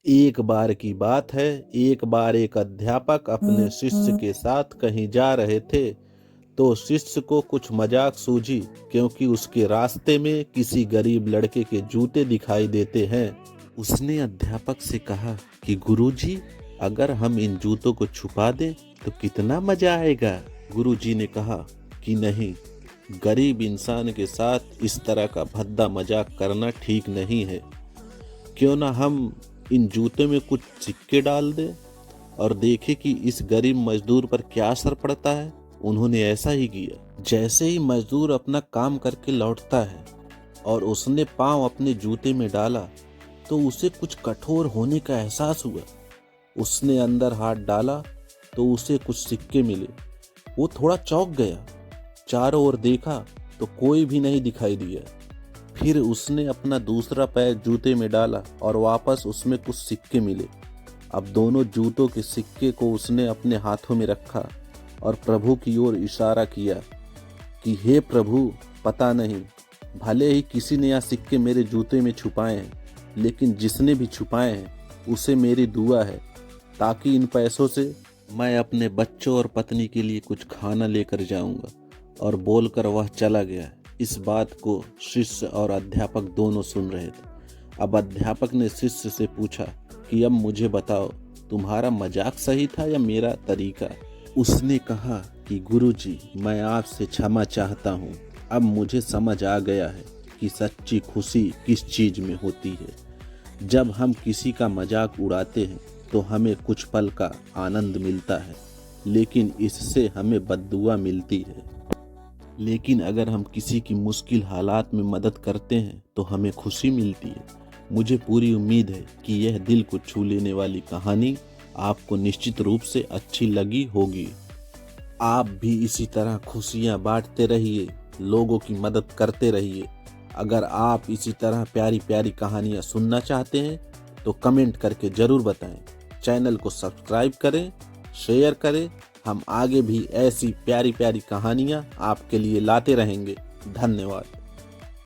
एक बार की बात है, एक बार एक अध्यापक अपने शिष्य के साथ कहीं जा रहे थे, तो शिष्य को कुछ मजाक सूझी क्योंकि उसके रास्ते में किसी गरीब लड़के के जूते दिखाई देते हैं। उसने अध्यापक से कहा कि गुरुजी, अगर हम इन जूतों को छुपा दें तो कितना मजा आएगा। गुरुजी ने कहा कि नहीं, गरीब इंसान के साथ इस तरह का भद्दा मजाक करना ठीक नहीं है। क्यों ना हम इन जूते में कुछ सिक्के डाल दें और देखें कि इस गरीब मजदूर पर क्या असर पड़ता है। उन्होंने ऐसा ही किया। जैसे ही मजदूर अपना काम करके लौटता है और उसने पांव अपने जूते में डाला तो उसे कुछ कठोर होने का एहसास हुआ। उसने अंदर हाथ डाला तो उसे कुछ सिक्के मिले। वो थोड़ा चौंक गया, चारों ओर देखा तो कोई भी नहीं दिखाई दिया। फिर उसने अपना दूसरा पैर जूते में डाला और वापस उसमें कुछ सिक्के मिले। अब दोनों जूतों के सिक्के को उसने अपने हाथों में रखा और प्रभु की ओर इशारा किया कि हे प्रभु, पता नहीं, भले ही किसी ने यह सिक्के मेरे जूते में छुपाए हैं, लेकिन जिसने भी छुपाए हैं उसे मेरी दुआ है ताकि इन पैसों से मैं अपने बच्चों और पत्नी के लिए कुछ खाना लेकर जाऊंगा। और बोलकर वह चला गया। इस बात को शिष्य और अध्यापक दोनों सुन रहे थे। अब अध्यापक ने शिष्य से पूछा कि अब मुझे बताओ, तुम्हारा मजाक सही था या मेरा तरीका। उसने कहा कि गुरुजी, मैं आपसे क्षमा चाहता हूँ। अब मुझे समझ आ गया है कि सच्ची खुशी किस चीज में होती है। जब हम किसी का मजाक उड़ाते हैं तो हमें कुछ पल का आनंद मिलता है, लेकिन इससे हमें बद्दुआ मिलती है। लेकिन अगर हम किसी की मुश्किल हालात में मदद करते हैं तो हमें खुशी मिलती है। मुझे पूरी उम्मीद है कि यह दिल को छू लेने वाली कहानी आपको निश्चित रूप से अच्छी लगी होगी। आप भी इसी तरह खुशियां बांटते रहिए, लोगों की मदद करते रहिए। अगर आप इसी तरह प्यारी प्यारी कहानियां सुनना चाहते हैं तो कमेंट करके ज़रूर बताएं। चैनल को सब्सक्राइब करें, शेयर करें। हम आगे भी ऐसी प्यारी प्यारी कहानियां आपके लिए लाते रहेंगे। धन्यवाद।